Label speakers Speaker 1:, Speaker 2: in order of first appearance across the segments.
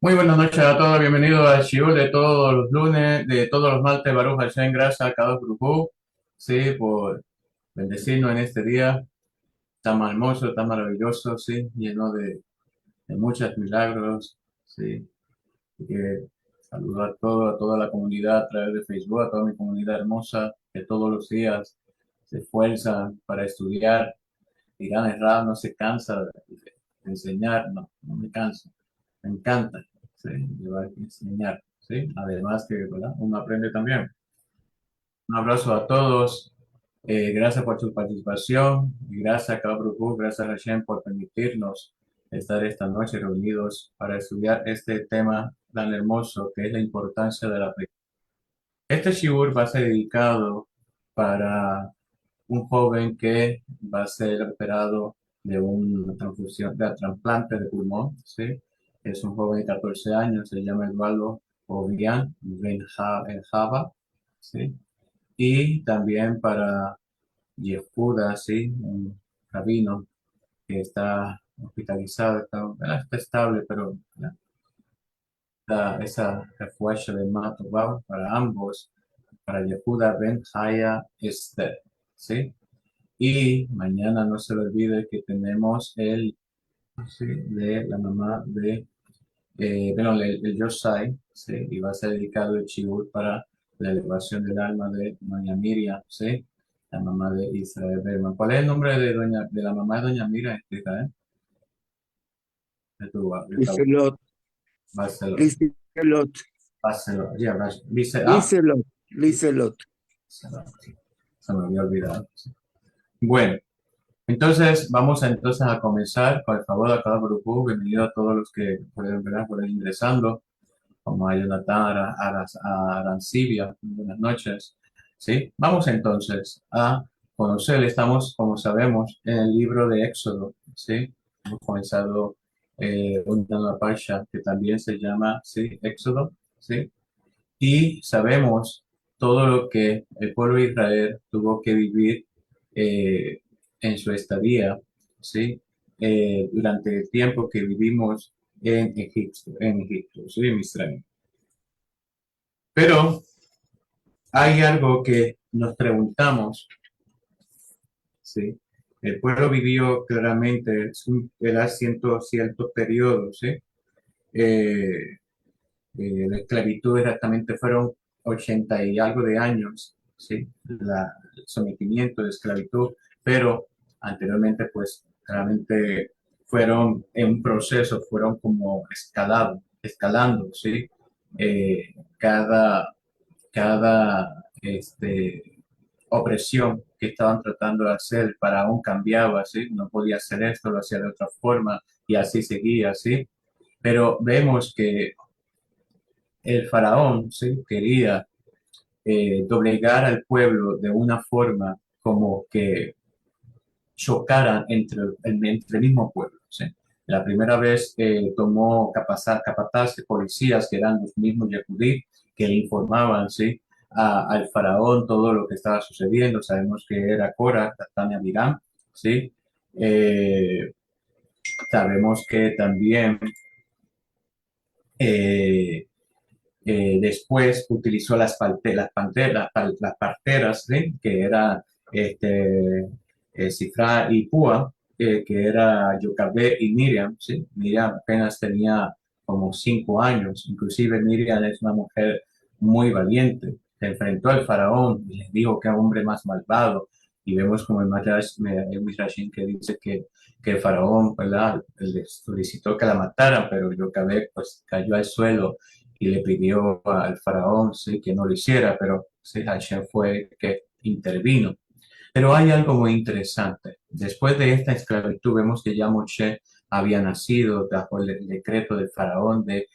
Speaker 1: Muy buenas noches a todos, bienvenidos al Shiur de todos los lunes, de todos los martes, Baruch Hashem, gracias a cada grupo, sí, por bendecirnos en este día tan hermoso, tan maravilloso, sí, lleno de muchos milagros, sí, y que saludo a toda la comunidad a través de Facebook, a toda mi comunidad hermosa, que todos los días se esfuerzan para estudiar, y Errado no se cansa de enseñar, no me canso, me encanta, ¿sí? Llevar y enseñar, ¿sí? Además que, ¿verdad? Uno aprende también. Un abrazo a todos, gracias por su participación, y gracias a cada grupo, gracias a Hashem por permitirnos estar esta noche reunidos para estudiar este tema tan hermoso que es la importancia de la fe. Este shiur va a ser dedicado para un joven que va a ser operado de una transfusión, de trasplante de pulmón, ¿sí? Es un joven de 14 años, se llama Eduardo Ovian Java, ¿sí? Y también para Yehuda, ¿sí? Un rabino que está hospitalizado, está estable, pero ¿verdad? Esa refuerzo de Mato para ambos, para Yehuda Ben Haya Esther, ¿sí? Y mañana no se le olvide que tenemos el sí, de la mamá de, bueno, el Yosai, sí, y va a ser dedicado el Chibur para la elevación del alma de Doña Miriam, sí, la mamá de Israel Berman. ¿Cuál es el nombre de la mamá de Doña Miriam? Explica, ¿eh? De tu
Speaker 2: Liselot,
Speaker 1: Barcelona,
Speaker 2: Liselot,
Speaker 1: Barcelona, ya, dice,
Speaker 2: Liselot, Liselot.
Speaker 1: se me había olvidado. Sí. Bueno. Entonces, entonces a comenzar, con el favor de cada grupo, bienvenido a todos los que pueden, ¿verdad? Pueden ir ingresando, como a Jonathan, a Arancibia, buenas noches, ¿sí? Vamos entonces a conocer, estamos, como sabemos, en el libro de Éxodo, ¿sí? Hemos comenzado una nueva parsha que también se llama, ¿sí? Éxodo, ¿sí? Y sabemos todo lo que el pueblo de Israel tuvo que vivir eh, en su estadía, ¿sí? Durante el tiempo que vivimos en Egipto, ¿sí? En Israel. Pero hay algo que nos preguntamos, ¿sí? El pueblo vivió claramente era cierto periodo, ¿sí? Eh, la esclavitud exactamente fueron 80 y algo de años, ¿sí? El sometimiento de esclavitud, pero anteriormente pues realmente fueron en un proceso, fueron como escalando, ¿sí? Cada, cada opresión que estaban tratando de hacer, el faraón cambiaba, ¿sí? No podía hacer esto, lo hacía de otra forma y así seguía, ¿sí? Pero vemos que el faraón, ¿sí? Quería doblegar al pueblo de una forma como que chocaran entre el mismo pueblo, ¿sí? La primera vez tomó capataz de policías que eran los mismos Yehudí que le informaban, ¿sí? Al faraón todo lo que estaba sucediendo. Sabemos que era Cora, Tania Abiram, ¿sí? Eh, sabemos que también eh, después utilizó las parteras, ¿sí? Que eran Cifra y Púa, que era Yocabé y Miriam, ¿sí? Miriam apenas tenía como 5 años, inclusive Miriam es una mujer muy valiente, se enfrentó al faraón y le dijo que era un hombre más malvado, y vemos como el Midrashim que dice que el faraón, ¿verdad? Le solicitó que la mataran, pero Yocabé pues cayó al suelo y le pidió al faraón, sí, que no lo hiciera, pero sí, Hashem fue que intervino. Pero hay algo muy interesante. Después de esta esclavitud, vemos que ya Moshe había nacido bajo el decreto del faraón de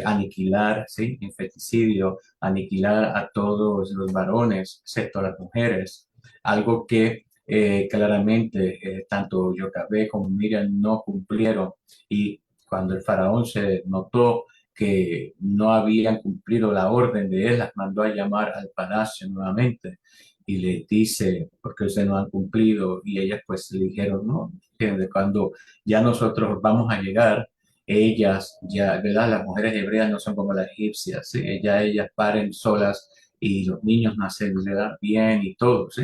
Speaker 1: aniquilar, ¿sí? Infeticidio, aniquilar a todos los varones, excepto a las mujeres. Algo que claramente tanto Yocabé como Miriam no cumplieron. Y cuando el faraón se notó que no habían cumplido la orden de él, las mandó a llamar al palacio nuevamente y le dice, porque ustedes no han cumplido, y ellas pues le dijeron, no, ¿entiendes? Cuando ya nosotros vamos a llegar, ellas ya, ¿verdad? Las mujeres hebreas no son como las egipcias, ¿sí? Ya ellas paren solas y los niños nacen, ¿verdad? Bien y todo, ¿sí?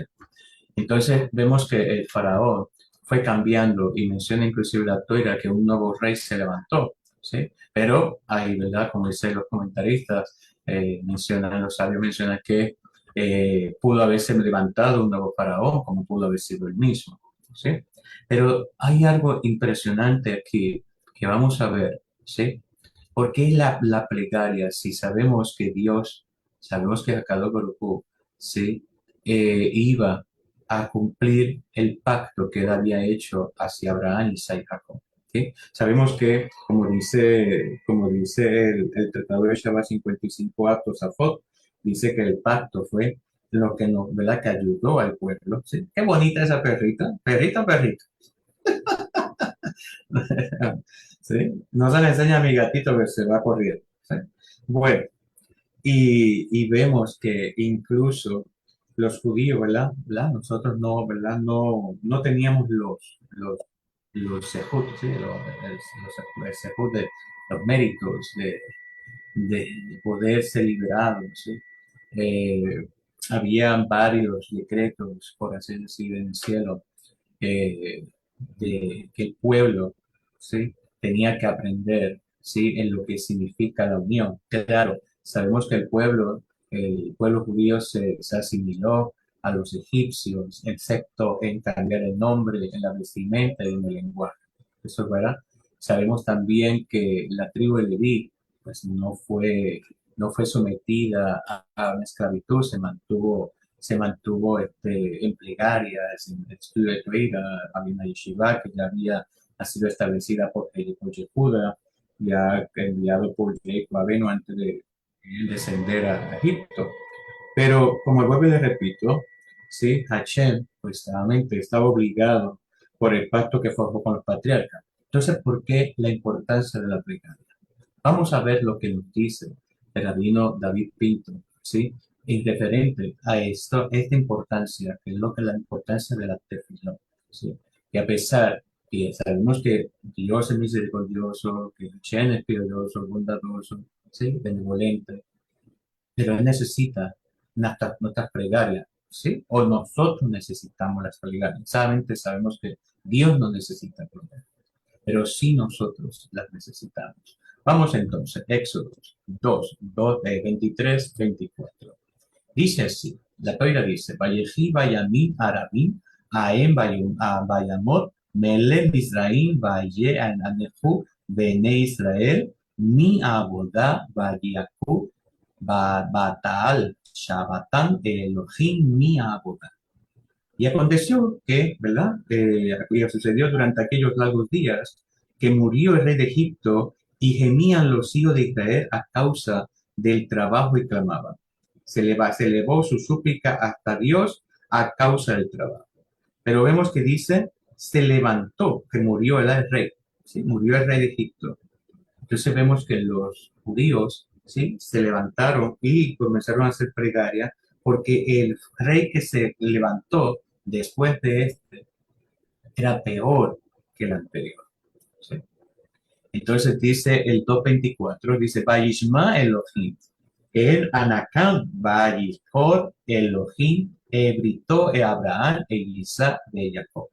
Speaker 1: Entonces vemos que el faraón fue cambiando y menciona inclusive la toira que un nuevo rey se levantó, ¿sí? Pero hay, ¿verdad? Como dicen los comentaristas, mencionan, los sabios mencionan que pudo haberse levantado un nuevo faraón, como pudo haber sido el mismo, ¿sí? Pero hay algo impresionante aquí que vamos a ver, ¿sí? ¿Por qué la plegaria? Si sabemos que Dios, sabemos que Akadosh Baruj Hu, ¿sí? Iba a cumplir el pacto que él había hecho hacia Abraham, Isaac y Jacob. ¿Sí? Sabemos que, como dice el Tratado de Shabbat 55a Tosafot, dice que el pacto fue lo que nos, ¿verdad? Que ayudó al pueblo. ¿Sí? Qué bonita esa perrita, perrita, perrito. ¿Sí? No se le enseña a mi gatito que se va corriendo. ¿Sí? Bueno, y vemos que incluso los judíos, ¿verdad? Nosotros no, ¿verdad? No teníamos los sejud, ¿sí? Los sejud de los méritos de poder ser liberados, ¿sí? Eh, había varios decretos, por así decir, en el cielo, eh, de que el pueblo, ¿sí? Tenía que aprender, ¿sí? En lo que significa la unión. Claro, sabemos que el pueblo judío se asimiló a los egipcios, excepto en cambiar el nombre, en la vestimenta y en el lenguaje. Eso es verdad. Sabemos también que la tribu de Leví, pues no fue sometida a una esclavitud, se mantuvo en plegarias, en el estudio de Torah. Había una yeshiva que ya ha sido establecida por Yehuda, ya enviado por Jacob Abeno antes de descender a Egipto. Pero como vuelvo y le repito, sí, Hashem, pues nuevamente estaba obligado por el pacto que formó con los patriarcas. Entonces, ¿por qué la importancia de la plegaria? Vamos a ver lo que nos dice el rabino David Pinto, ¿sí? En referente a esta importancia, que es lo que es la importancia de la tefilá, ¿sí? Que a pesar que sabemos que Dios es misericordioso, que Hashem es piadoso, bondadoso, ¿sí? Benevolente, pero Él necesita nuestras plegarias, ¿sí? O nosotros necesitamos las plegarias. Solamente sabemos que Dios no necesita plegarias, pero sí nosotros las necesitamos. Vamos entonces, Éxodo 2, 23, 24. Dice así, la Torah dice, Vayehi Vayamim Arabim, Aem Vayamot, Mele Mizraim, Vaye Anehu, Bene Israel, Mi Abodah, Vayaku, Batal, Shabbatan, Elohim, Mi Abodah. Y aconteció que, ¿verdad? Y sucedió durante aquellos largos días que murió el rey de Egipto y gemían los hijos de Israel a causa del trabajo y clamaban. Se elevó su súplica hasta Dios a causa del trabajo. Pero vemos que dice, se levantó, que murió el rey, ¿sí? Murió el rey de Egipto. Entonces vemos que los judíos, ¿sí? Se levantaron y comenzaron a hacer plegaria porque el rey que se levantó después de este era peor que el anterior, ¿sí? Entonces dice el 2:24, dice, Vayishma Elohim, el Anakam Vayishor Elohim, Ebritó e Abraham e Isaac de Jacob.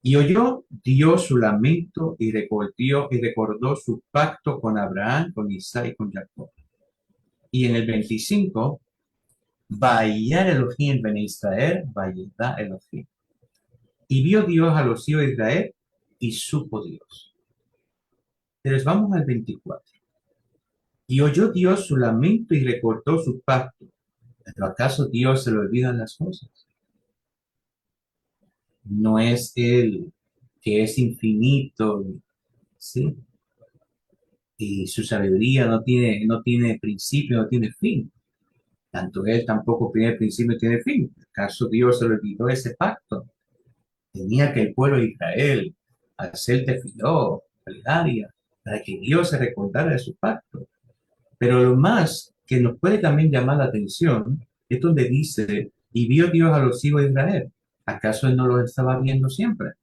Speaker 1: Y oyó Dios su lamento y recordó su pacto con Abraham, con Isaac y con Jacob. Y en el 25, Vayar Elohim ben Israel, Vayedá Elohim. Y vio Dios a los hijos de Israel y supo Dios. Entonces vamos al 24. Y oyó Dios su lamento y recordó su pacto. ¿Pero acaso Dios se le olvidan las cosas? No es Él que es infinito, ¿sí? Y su sabiduría no tiene principio, no tiene fin. Tanto Él tampoco tiene principio, no tiene fin. ¿Acaso Dios se le olvidó ese pacto? Tenía que el pueblo de Israel hacer tefiló, plegaria, para que Dios se recordara de su pacto. Pero lo más que nos puede también llamar la atención es donde dice, y vio Dios a los hijos de Israel. ¿Acaso Él no los estaba viendo siempre?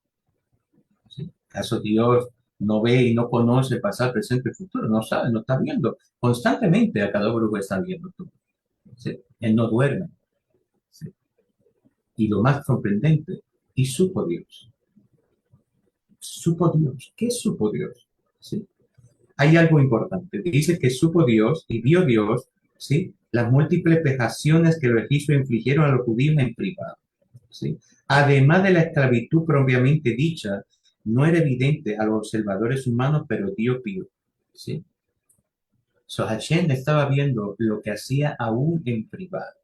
Speaker 1: ¿Sí? ¿Acaso Dios no ve y no conoce pasado, presente y futuro, no sabe, no está viendo. Constantemente a cada grupo está viendo tú. ¿Sí? Él no duerme. ¿Sí? Y lo más sorprendente, y supo Dios. Supo Dios. ¿Qué supo Dios? ¿Sí? Hay algo importante. Dice que supo Dios y vio Dios, ¿sí? Las múltiples vejaciones que los egipcios infligieron a los judíos en privado, ¿sí? Además de la esclavitud propiamente dicha, no era evidente a los observadores humanos, pero Dios vio, ¿sí? So Hashem estaba viendo lo que hacía aún en privado,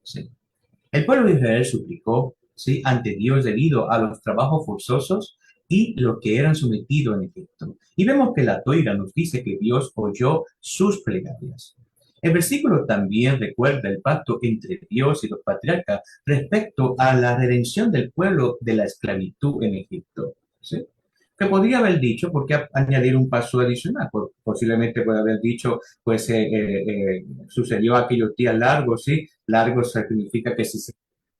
Speaker 1: ¿sí? El pueblo de Israel suplicó, ¿sí? ante Dios debido a los trabajos forzosos y lo que eran sometidos en Egipto. Y vemos que la toira nos dice que Dios oyó sus plegarias. El versículo también recuerda el pacto entre Dios y los patriarcas respecto a la redención del pueblo de la esclavitud en Egipto. ¿Sí? Que podría haber dicho, porque añadir un paso adicional, posiblemente puede haber dicho, pues sucedió aquellos días largos, ¿sí? Largos significa que si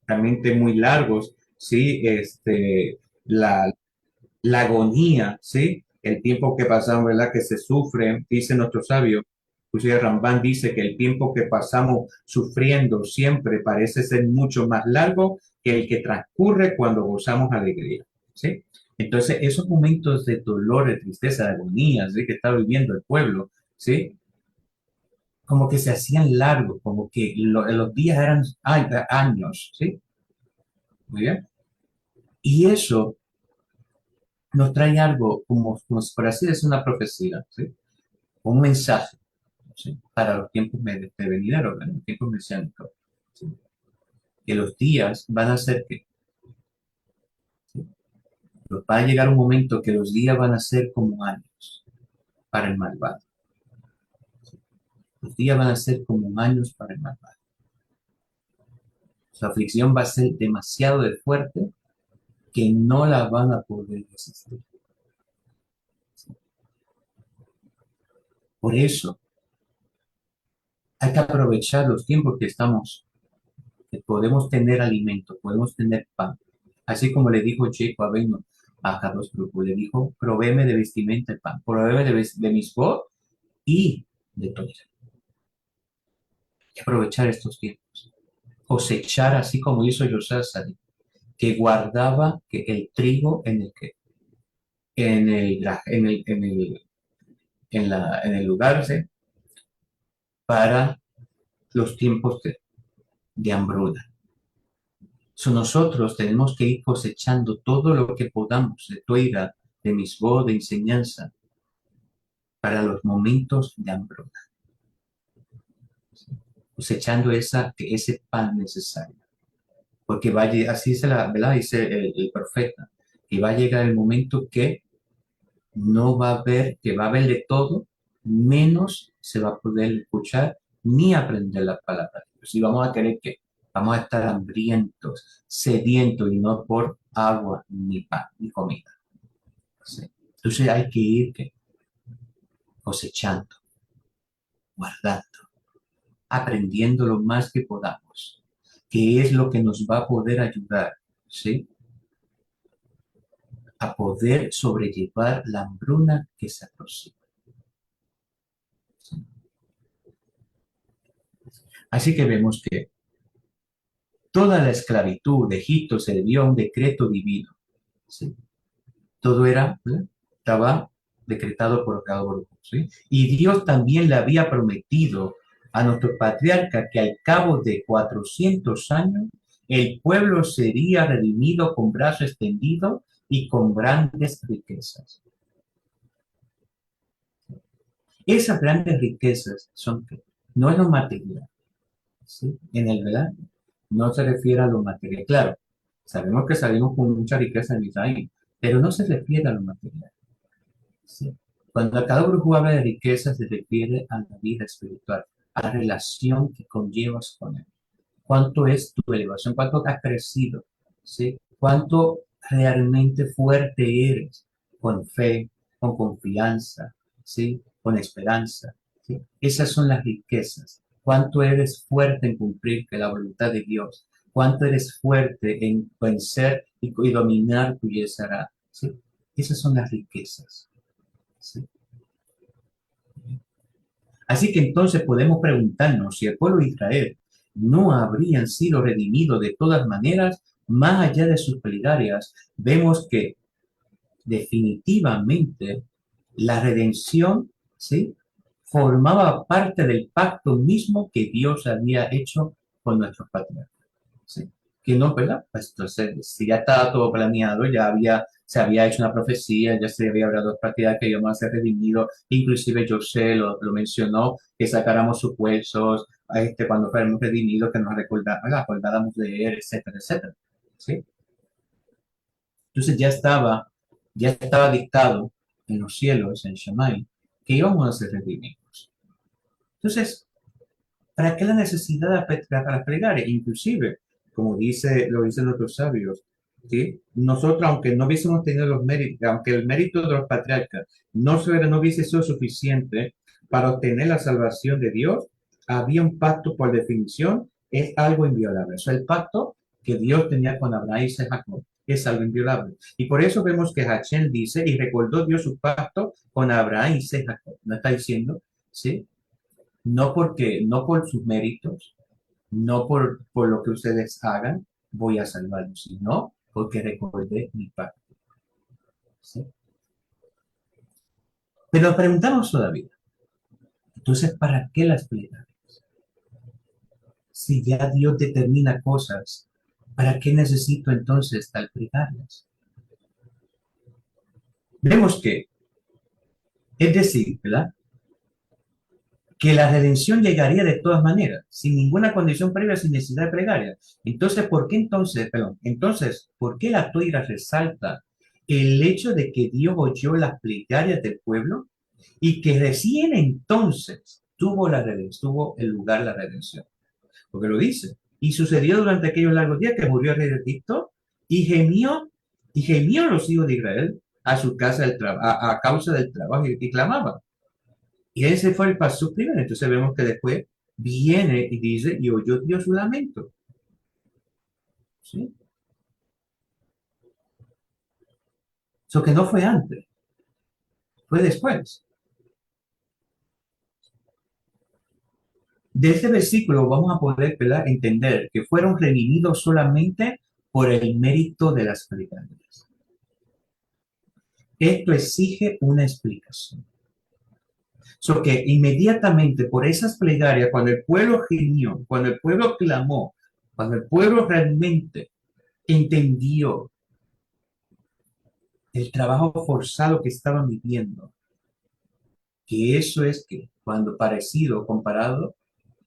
Speaker 1: realmente muy largos, ¿sí? La agonía, ¿sí? El tiempo que pasamos, ¿verdad? Que se sufre, dice nuestro sabio, inclusive Rambán dice que el tiempo que pasamos sufriendo siempre parece ser mucho más largo que el que transcurre cuando gozamos alegría, ¿sí? Entonces, esos momentos de dolor, de tristeza, de agonía, ¿sí? Que está viviendo el pueblo, ¿sí? Como que se hacían largos, como que los días eran años, ¿sí? Muy bien. Y eso nos trae algo como por así decir, una profecía, ¿sí? Un mensaje, ¿sí? Para los tiempos de venideros, ¿verdad? Los tiempos mesiánicos, ¿sí? Que los días van a ser que, ¿sí? Va a llegar un momento que los días van a ser como años para el malvado. ¿Sí? Los días van a ser como años para el malvado. Su aflicción va a ser demasiado de fuerte que no la van a poder resistir. ¿Sí? Por eso hay que aprovechar los tiempos que podemos tener alimento, podemos tener pan. Así como le dijo Jacob a Kadosh Grupo, le dijo, provéeme de vestimenta y pan, provéeme de mis voz y de todo. Hay que aprovechar estos tiempos. Cosechar así como hizo José, que guardaba que el trigo en el lugar, ¿sí? Para los tiempos de hambruna. So, nosotros tenemos que ir cosechando todo lo que podamos de toira, de misbó, de enseñanza, para los momentos de hambruna. Cosechando ese pan necesario. Porque así ¿verdad? Dice el profeta, que va a llegar el momento que no va a haber, que va a haber de todo, menos se va a poder escuchar ni aprender la palabra. Si vamos a querer que vamos a estar hambrientos, sedientos y no por agua, ni pan, ni comida. ¿Sí? Entonces hay que ir cosechando, guardando, aprendiendo lo más que podamos, que es lo que nos va a poder ayudar, ¿sí? A poder sobrellevar la hambruna que se aproxima. ¿Sí? Así que vemos que toda la esclavitud de Egipto se debió a un decreto divino. ¿Sí? Todo estaba decretado por cada grupo. ¿Sí? Y Dios también le había prometido a nuestro patriarca que al cabo de 400 años el pueblo sería redimido con brazo extendido y con grandes riquezas. Esas grandes riquezas son que no es lo material, ¿sí? En el verdad no se refiere a lo material. Claro, sabemos que salimos con mucha riqueza en Israel, pero no se refiere a lo material. ¿Sí? Cuando cada grupo habla de riqueza, se refiere a la vida espiritual, a la relación que conllevas con él. ¿Cuánto es tu elevación? ¿Cuánto has crecido? ¿Sí? ¿Cuánto realmente fuerte eres? Con fe, con confianza, ¿sí? Con esperanza. ¿Sí? Esas son las riquezas. ¿Cuánto eres fuerte en cumplir que la voluntad de Dios? ¿Cuánto eres fuerte en vencer y dominar tu yesará? ¿Sí? Esas son las riquezas. ¿sí? Así que entonces podemos preguntarnos si el pueblo de Israel no habrían sido redimidos de todas maneras, más allá de sus plegarias. Vemos que definitivamente la redención, ¿sí?, formaba parte del pacto mismo que Dios había hecho con nuestros patriarcas. ¿Sí? Que no, ¿verdad? Pues entonces, si ya estaba todo planeado, se había hecho una profecía, ya se había hablado de partida que íbamos a ser redimidos, inclusive José lo mencionó, que sacáramos sus huesos, cuando fuéramos redimidos, que nos acordáramos de él, etcétera, etcétera. ¿Sí? Entonces ya estaba dictado en los cielos, en Shammai, que íbamos a ser redimidos. Entonces, ¿para qué la necesidad para pregar? Inclusive, como lo dicen otros sabios, ¿sí? Nosotros, aunque no hubiésemos tenido los méritos, aunque el mérito de los patriarcas no hubiese sido suficiente para obtener la salvación de Dios, había un pacto por definición, es algo inviolable. O sea, el pacto que Dios tenía con Abraham y Jacob es algo inviolable. Y por eso vemos que Hachén dice, y recordó Dios su pacto con Abraham y Jacob. No está diciendo, ¿sí? No por sus méritos, no por lo que ustedes hagan, voy a salvarlos, sino porque recordé mi pacto. ¿Sí? Pero preguntamos todavía, entonces, ¿para qué las plegarias? Si ya Dios determina cosas, ¿para qué necesito entonces tal plegarias? Vemos que, es decir, ¿verdad?, que la redención llegaría de todas maneras, sin ninguna condición previa, sin necesidad de plegaria. Entonces, ¿por qué la toira resalta el hecho de que Dios oyó las plegarias del pueblo y que recién entonces tuvo el lugar la redención? Porque lo dice. Y sucedió durante aquellos largos días que murió el rey de Egipto y gemió los hijos de Israel a su casa a causa del trabajo y clamaban. Y ese fue el paso primero. Entonces vemos que después viene y dice, y oyó Dios su lamento. ¿Sí? Eso que no fue antes, fue después. De este versículo vamos a poder, ¿verdad?, entender que fueron redimidos solamente por el mérito de las plegarias. Esto exige una explicación. So que inmediatamente por esas plegarias, cuando el pueblo gimió, cuando el pueblo clamó, cuando el pueblo realmente entendió el trabajo forzado que estaban viviendo, que eso es que cuando parecido, comparado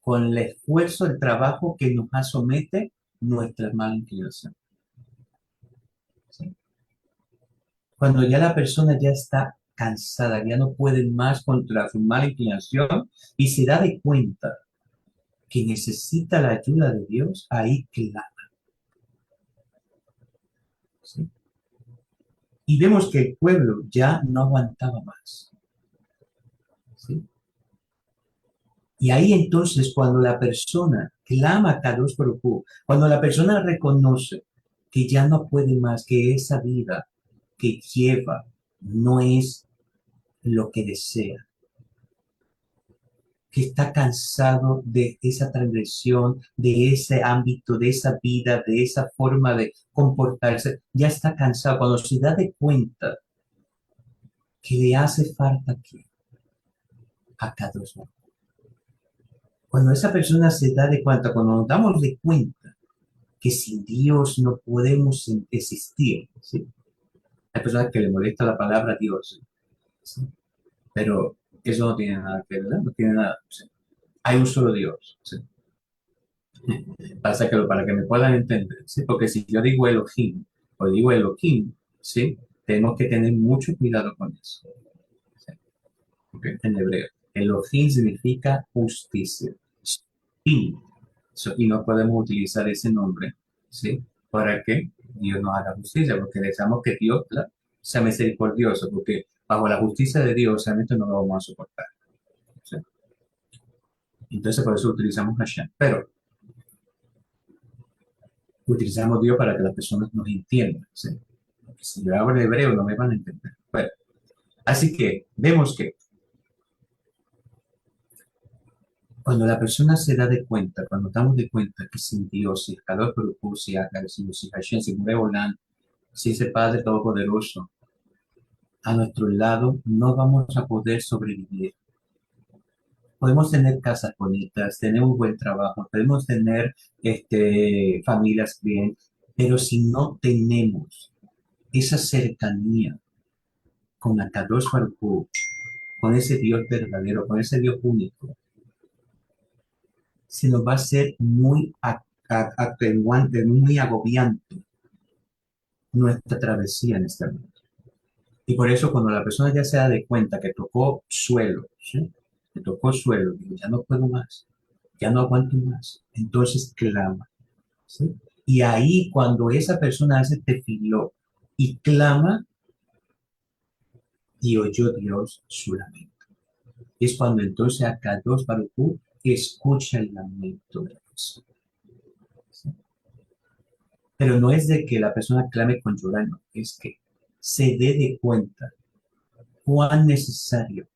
Speaker 1: con el esfuerzo, el trabajo que nos somete nuestra mala inclinación. ¿Sí? Cuando ya la persona ya está cansada, ya no puede más contra su mala inclinación y se da de cuenta que necesita la ayuda de Dios, ahí clama. ¿Sí? Y vemos que el pueblo ya no aguantaba más. ¿Sí? Y ahí entonces cuando la persona clama a Kadosh Baruj Hu, cuando la persona reconoce que ya no puede más, que esa vida que lleva no es lo que desea, que está cansado de esa transgresión, de ese ámbito, de esa vida, de esa forma de comportarse, ya está cansado. Cuando se da de cuenta que le hace falta aquí a Kadosh Baruj Hu. Cuando esa persona se da de cuenta, cuando nos damos de cuenta que sin Dios no podemos existir, ¿sí? Hay personas que le molesta la palabra Dios, ¿sí? Pero eso no tiene nada que ver, ¿verdad? No tiene nada. ¿Sí? Hay un solo Dios, ¿sí? Para que me puedan entender, ¿sí? Porque si yo digo Elohim o digo Elohim, ¿sí?, tenemos que tener mucho cuidado con eso. ¿Sí? Okay. En hebreo, Elohim significa justicia. Y no podemos utilizar ese nombre, ¿sí?, para que Dios nos haga justicia, porque deseamos que Dios sea misericordioso, porque bajo la justicia de Dios realmente no lo vamos a soportar. ¿Sí? Entonces por eso utilizamos Hashem. Pero utilizamos Dios para que las personas nos entiendan. ¿Sí? Porque si yo hablo hebreo no me van a entender. Bueno, Así que vemos que cuando la persona se da de cuenta, cuando damos de cuenta que sin Dios, si Kadosh Baruj Hu, si Hashem, si Boreolam, si ese Padre Todopoderoso, a nuestro lado no vamos a poder sobrevivir. Podemos tener casas bonitas, tener un buen trabajo, podemos tener familias bien, pero si no tenemos esa cercanía con Akadosh Baruj Hu, con ese Dios verdadero, con ese Dios único, se nos va a ser muy agobiante nuestra travesía en este mundo. Y por eso cuando la persona ya se da de cuenta que tocó suelo, ¿sí? Que tocó suelo, digo, ya no puedo más, ya no aguanto más, entonces clama, ¿sí? Y ahí cuando esa persona hace tefiló y clama, y oyó Dios su lamento. Es cuando entonces Akadosh Baruj Hu escucha el lamento de la persona. ¿Sí? Pero no es de que la persona clame con llorar, no, es que se dé de cuenta cuán necesario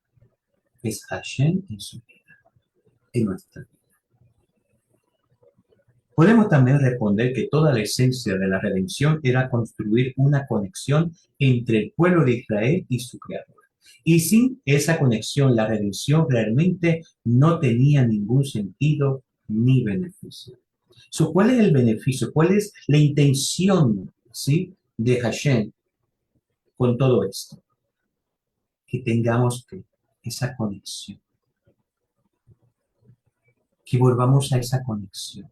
Speaker 1: es Hashem en su vida, en nuestra vida. Podemos también responder que toda la esencia de la redención era construir una conexión entre el pueblo de Israel y su Creador. Y sin esa conexión, la redención realmente no tenía ningún sentido ni beneficio. ¿Cuál es el beneficio? ¿Cuál es la intención, ¿sí?, de Hashem con todo esto? Que tengamos esa conexión, que volvamos a esa conexión,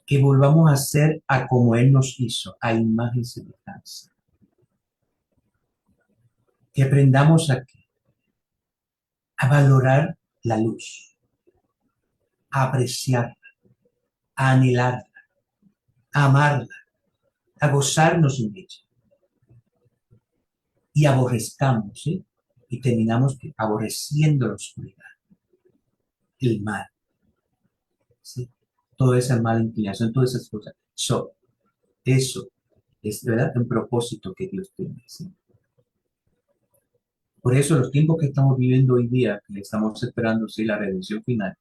Speaker 1: que volvamos a ser a como Él nos hizo, a imagen y semejanza. Que aprendamos a valorar la luz, a apreciarla, a anhelarla, a amarla, a gozarnos en ella. Y aborrezcamos, ¿sí? Y terminamos aborreciendo la oscuridad, el mal, ¿sí? Toda esa mala inclinación, todas esas cosas. Eso es, ¿verdad?, un propósito que Dios tiene, ¿sí? Por eso los tiempos que estamos viviendo hoy día, que estamos esperando, ¿sí?, la redención final,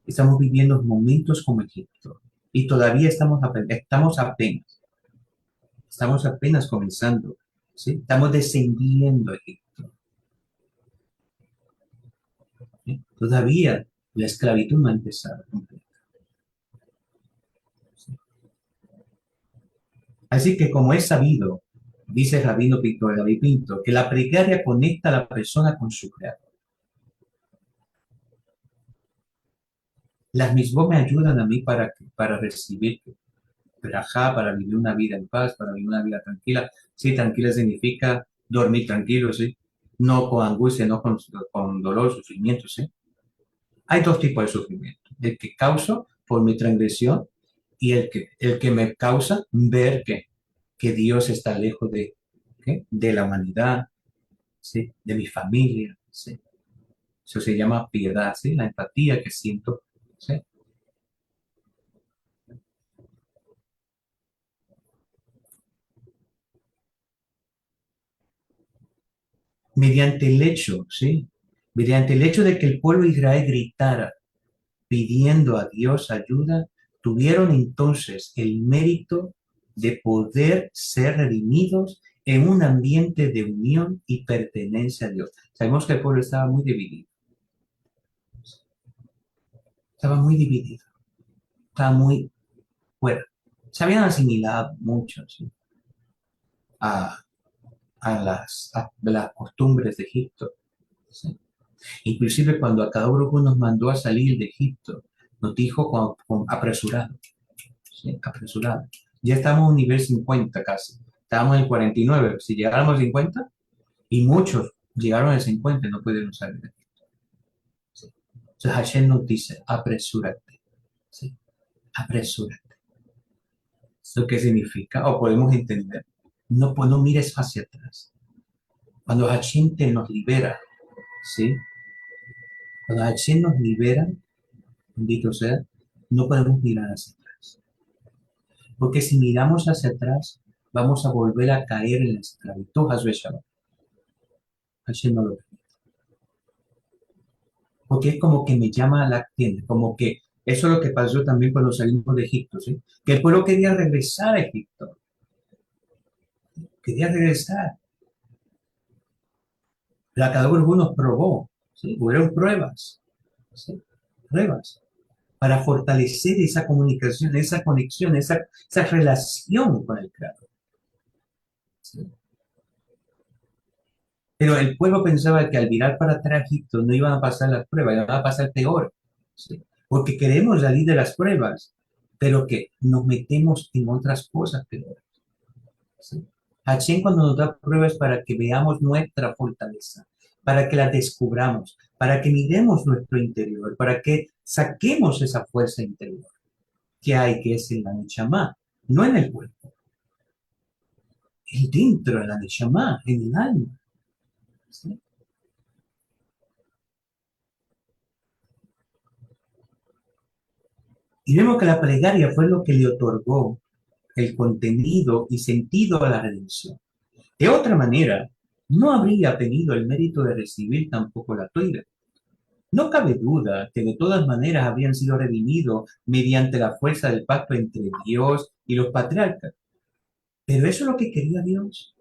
Speaker 1: estamos viviendo momentos como Egipto. Y todavía estamos apenas comenzando, ¿sí? Estamos descendiendo a Egipto, ¿sí? Todavía la esclavitud no ha empezado completa, ¿sí? Así que como es sabido, dice Rabino David Pinto, que la plegaria conecta a la persona con su creador. Las mismas me ayudan a mí para recibir verajá, para vivir una vida en paz, para vivir una vida tranquila. Sí, tranquila significa dormir tranquilo, ¿sí? No con angustia, no con dolor, sufrimiento, ¿sí? Hay dos tipos de sufrimiento. El que causo por mi transgresión y el que me causa ver que Dios está lejos de la humanidad, ¿sí?, de mi familia, ¿sí? Eso se llama piedad, ¿sí?, la empatía que siento, ¿sí? Mediante el hecho, ¿sí? Mediante el hecho de que el pueblo de Israel gritara pidiendo a Dios ayuda, tuvieron entonces el mérito de poder ser redimidos en un ambiente de unión y pertenencia a Dios. Sabemos que el pueblo estaba muy dividido, estaba muy fuera. Se habían asimilado muchos, ¿sí?, a, las costumbres de Egipto, ¿sí? Inclusive cuando a cada uno nos mandó a salir de Egipto, nos dijo apresurado, ¿sí?, apresurado. Ya estamos en un nivel 50 casi. Estábamos en 49. Si llegáramos a 50, y muchos llegaron a 50 y no pudieron salir de Egipto, ¿sí? Entonces Hashem nos dice, apresúrate, ¿sí? Apresúrate. ¿Eso qué significa? O podemos entender, no, pues no mires hacia atrás. Cuando Hashem nos libera, ¿sí? Cuando Hashem nos libera, bendito sea, no podemos mirar hacia atrás. Porque si miramos hacia atrás, vamos a volver a caer en la esclavitud, Hasbe Shalom. Hashem no lo permite. Porque es como que me llama la atención, como que eso es lo que pasó también cuando salimos de Egipto, ¿sí? Que el pueblo quería regresar a Egipto, quería regresar. La cada uno nos probó, ¿sí? Hubieron pruebas, ¿sí? Pruebas para fortalecer esa comunicación, esa conexión, esa relación con el Creador, ¿sí? Pero el pueblo pensaba que al mirar para atrás a Egipto no iban a pasar las pruebas, iban a pasar peor, ¿sí? Porque queremos salir de las pruebas, pero que nos metemos en otras cosas peores, ¿sí? Hashem cuando nos da pruebas para que veamos nuestra fortaleza, para que la descubramos, para que miremos nuestro interior, para que saquemos esa fuerza interior que hay, que es en la Neshama, no en el cuerpo, el dentro de la Neshama, en el alma, ¿sí? Y vemos que la plegaria fue lo que le otorgó el contenido y sentido a la redención. De otra manera, no habría tenido el mérito de recibir tampoco la toira. No cabe duda que de todas maneras habrían sido redimidos mediante la fuerza del pacto entre Dios y los patriarcas. Pero eso es lo que quería Dios.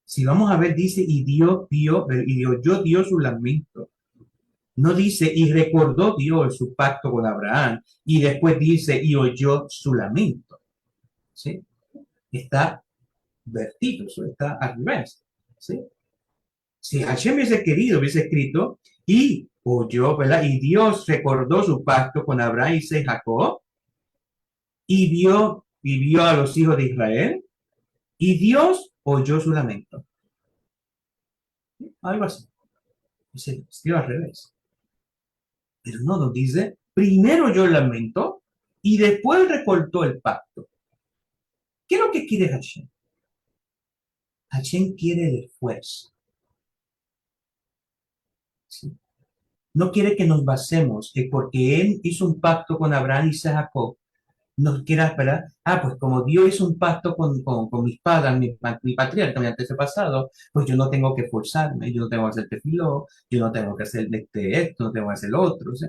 Speaker 1: Si vamos a ver, dice, y Dios vio, y Dios, yo dio su lamento. No dice, y recordó Dios su pacto con Abraham, y después dice, y oyó su lamento. ¿Sí? Está vertido, eso está al revés. ¿Sí? Si Hashem hubiese querido, hubiese escrito, y oyó, ¿verdad? Y Dios recordó su pacto con Abraham, Isaac y Jacob, y vio a los hijos de Israel, y Dios oyó su lamento. Algo así. Se escribe al revés. Pero no nos dice, primero oyó el lamento, y después recortó el pacto. ¿Qué es lo que quiere Hashem? Hashem quiere el esfuerzo. ¿Sí? No quiere que nos basemos que porque Él hizo un pacto con Abraham y Jacob, nos quiera esperar. Ah, pues como Dios hizo un pacto con mis padres, mi patriarca, mi antepasado, pues yo no tengo que forzarme, yo no tengo que hacer tefiló, yo no tengo que hacer esto, no tengo que hacer lo otro. ¿Sí?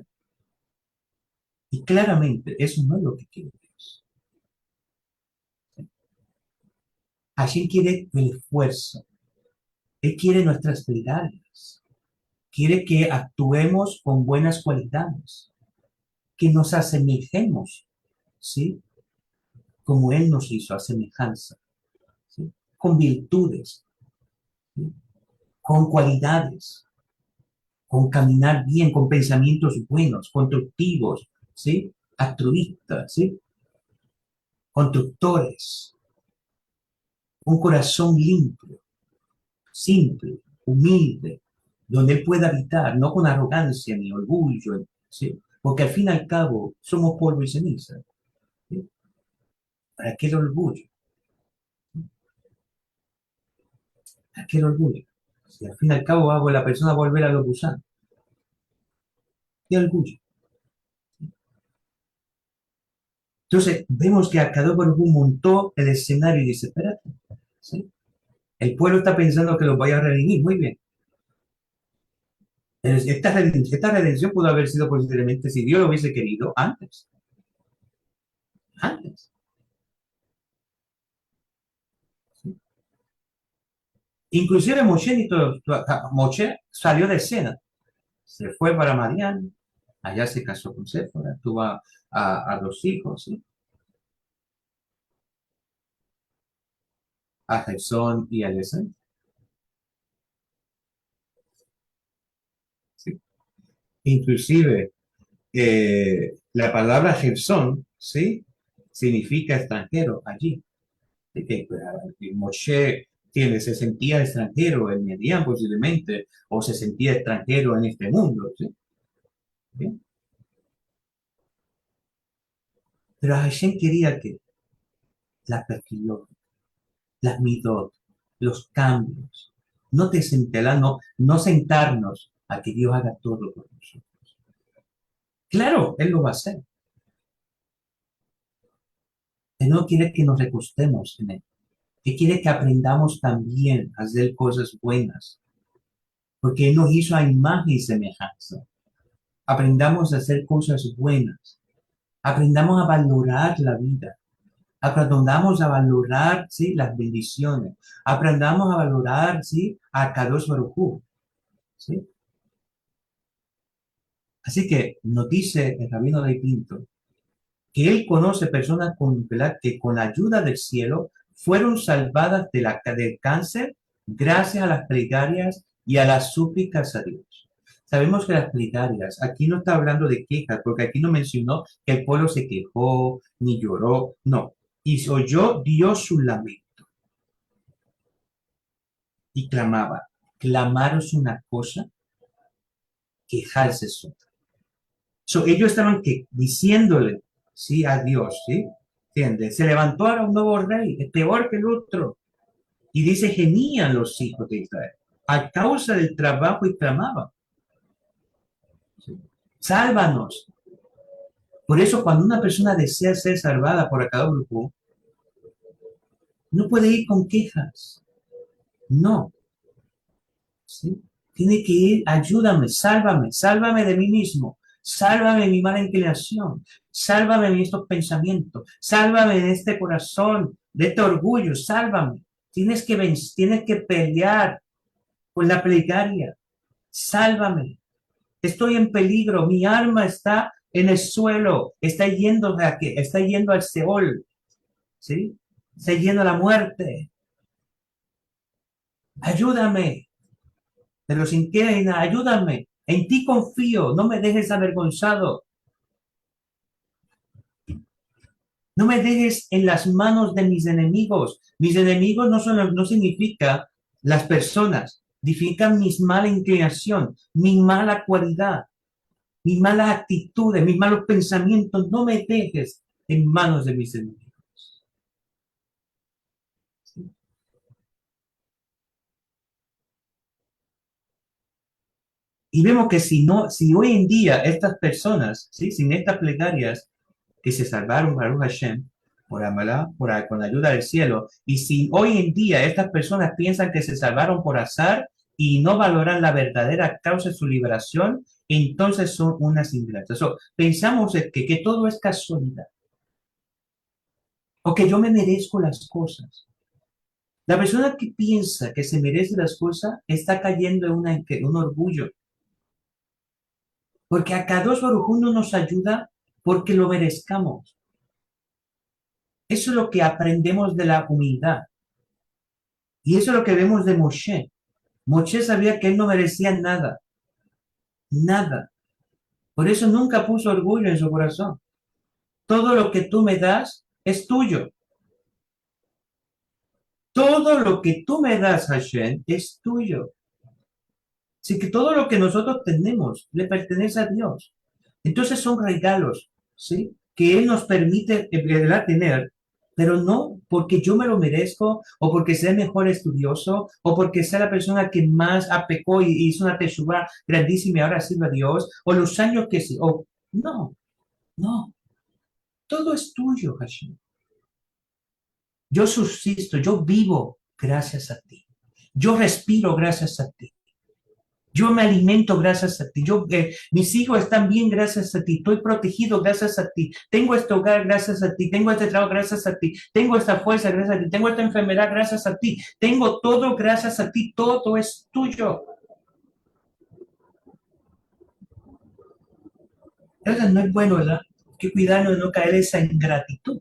Speaker 1: Y claramente eso no es lo que quiere Dios. ¿Sí? Hashem quiere el esfuerzo. Él quiere nuestras plegarias. Quiere que actuemos con buenas cualidades, que nos asemejemos, ¿sí? Como Él nos hizo, a semejanza, ¿sí? Con virtudes, ¿sí? Con cualidades, con caminar bien, con pensamientos buenos, constructivos, ¿sí? Altruistas, ¿sí? Constructores, un corazón limpio, simple, humilde, donde Él pueda habitar, no con arrogancia ni orgullo, ¿sí? Porque al fin y al cabo somos polvo y ceniza. ¿Sí? ¿Para qué el orgullo? ¿Para qué el orgullo? Si al fin y al cabo hago la persona volver a los gusanos. ¿Qué orgullo? Entonces, vemos que Akadosh Baruj Hu montó el escenario y dice, espérate, ¿sí? El pueblo está pensando que los vaya a redimir, muy bien. Pero esta redención pudo haber sido posiblemente, si Dios lo hubiese querido, antes. Antes. ¿Sí? Inclusive Moshe salió de escena, se fue para Madián, allá se casó con Séfora, tuvo a dos hijos, ¿sí? A Jezón y a Lezán. ¿Sí? Inclusive la palabra Jezón, ¿sí? Significa extranjero allí. ¿Sí? Que Moshe se sentía extranjero en Medián posiblemente, o se sentía extranjero en este mundo, ¿sí? ¿Sí? Pero Hashem quería que la perfiló, las midot, los cambios, no no sentarnos a que Dios haga todo por nosotros. Claro, Él lo va a hacer. Él no quiere que nos recostemos en Él. Él quiere que aprendamos también a hacer cosas buenas, porque Él nos hizo a imagen y semejanza. Aprendamos a hacer cosas buenas. Aprendamos a valorar la vida. Aprendamos a valorar, ¿sí?, las bendiciones. Aprendamos a valorar, ¿sí?, a Kadosh Baruj Hu, ¿sí? Así que nos dice el rabino de Pinto que él conoce personas ¿verdad?, que con la ayuda del cielo fueron salvadas del cáncer gracias a las plegarias y a las súplicas a Dios. Sabemos que las plegarias, aquí no está hablando de quejas, porque aquí no mencionó que el pueblo se quejó ni lloró, no. Y oyó Dios su lamento y clamaba. Clamar es una cosa, quejarse es otra. Ellos estaban diciéndole, sí, a Dios, ¿sí? ¿Entiendes? Se levantó ahora un nuevo rey, es peor que el otro. Y dice, gemían los hijos de Israel a causa del trabajo y clamaban. ¿Sí? Sálvanos. Por eso cuando una persona desea ser salvada por cada grupo, no puede ir con quejas. No. ¿Sí? Tiene que ir, ayúdame, sálvame de mí mismo. Sálvame de mi mala inclinación. Sálvame de estos pensamientos. Sálvame de este corazón, de este orgullo. Sálvame. Tienes que pelear con la plegaria. Sálvame. Estoy en peligro. Mi alma está en el suelo. Está yendo al Seol. ¿Sí? Está yendo a la muerte. Ayúdame. Pero sin que ayúdame. En ti confío. No me dejes avergonzado. No me dejes en las manos de mis enemigos. Mis enemigos no significa las personas. Significan mi mala inclinación, mi mala cualidad, mis malas actitudes, mis malos pensamientos. No me dejes en manos de mis enemigos. ¿Sí? Y vemos que si hoy en día estas personas, ¿sí?, sin estas plegarias que se salvaron, Baruch Hashem, con la ayuda del cielo, y si hoy en día estas personas piensan que se salvaron por azar y no valoran la verdadera causa de su liberación, entonces son unas ingratas. Pensamos que todo es casualidad, o que yo me merezco las cosas. La persona que piensa que se merece las cosas está cayendo en un orgullo. Porque a Kadosh Baruj Hu no nos ayuda porque lo merezcamos. Eso es lo que aprendemos de la humildad. Y eso es lo que vemos de Moshe. Moshe sabía que él no merecía nada. Nada. Por eso nunca puso orgullo en su corazón. Todo lo que tú me das es tuyo. Todo lo que tú me das, Hashem, es tuyo. Así que todo lo que nosotros tenemos le pertenece a Dios. Entonces son regalos, ¿sí?, que Él nos permite en realidad tener, pero no porque yo me lo merezco, o porque sea el mejor estudioso, o porque sea la persona que más apecó y hizo una teshuvá grandísima y ahora sirve a Dios, o los años que sí, o no, no, todo es tuyo, Hashem. Yo subsisto, yo vivo gracias a ti. Yo respiro gracias a ti. Yo me alimento gracias a ti. Mis hijos están bien gracias a ti. Estoy protegido gracias a ti. Tengo este hogar gracias a ti. Tengo este trabajo gracias a ti. Tengo esta fuerza gracias a ti. Tengo esta enfermedad gracias a ti. Tengo todo gracias a ti. Todo es tuyo. Eso no es bueno, ¿verdad? Hay que cuidarnos de no caer en esa ingratitud.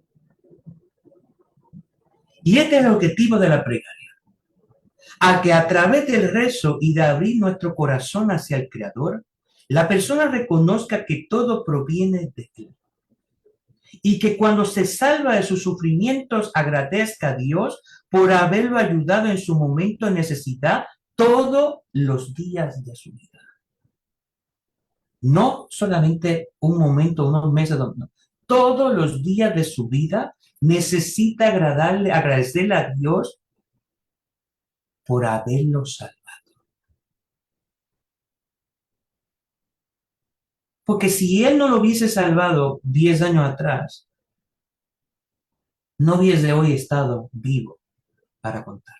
Speaker 1: Y este es el objetivo de la plegaria. A que a través del rezo y de abrir nuestro corazón hacia el Creador, la persona reconozca que todo proviene de ti. Y que cuando se salva de sus sufrimientos agradezca a Dios por haberlo ayudado en su momento de necesidad todos los días de su vida. No solamente un momento, unos meses, no. Todos los días de su vida necesita agradecerle a Dios por haberlo salvado. Porque si Él no lo hubiese salvado 10 años atrás, no hubiese hoy estado vivo.
Speaker 3: para contar.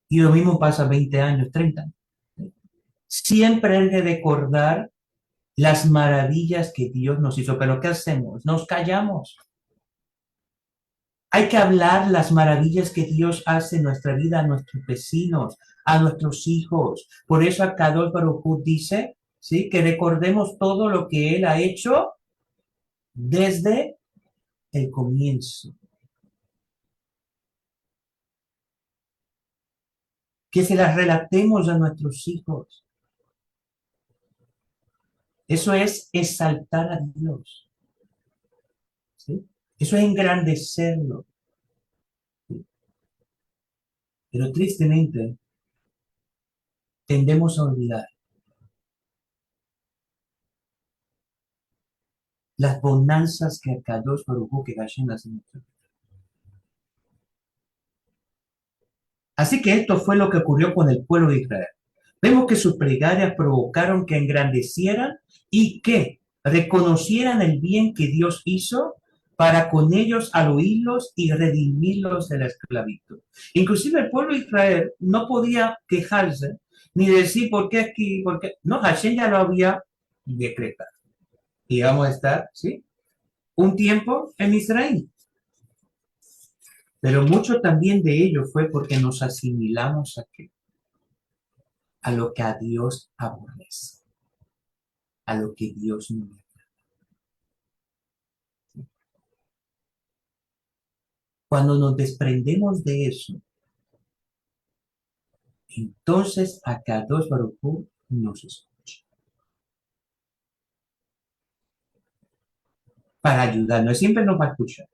Speaker 3: Y lo mismo pasa 20 años, 30 años. Siempre hay que recordar las maravillas que Dios nos hizo. Pero ¿qué hacemos? Nos callamos. Hay que hablar las maravillas que Dios hace en nuestra vida, a nuestros vecinos, a nuestros hijos. Por eso Akadosh Baruj Hu dice, ¿sí?, que recordemos todo lo que Él ha hecho desde el comienzo. Que se las relatemos a nuestros hijos. Eso es exaltar a Dios, ¿sí? Eso es engrandecerlo. ¿Sí? Pero tristemente tendemos a olvidar las bonanzas que Akadosh Baruj Hu, que Hashem hace en nuestra vida. Así que esto fue lo que ocurrió con el pueblo de Israel. Vemos que sus plegarias provocaron que engrandecieran y que reconocieran el bien que Dios hizo para con ellos al oírlos y redimirlos de la esclavitud. Inclusive el pueblo de Israel no podía quejarse ni decir por qué aquí, por qué. No, Hashem ya lo había decretado. Y vamos a estar, ¿sí?, un tiempo en Israel. Pero mucho también de ello fue porque nos asimilamos a lo que a Dios aborrece, a lo que Dios no le. Cuando nos desprendemos de eso, entonces Akadosh Baruj Hu nos escucha para ayudarnos. Siempre nos va a escuchar,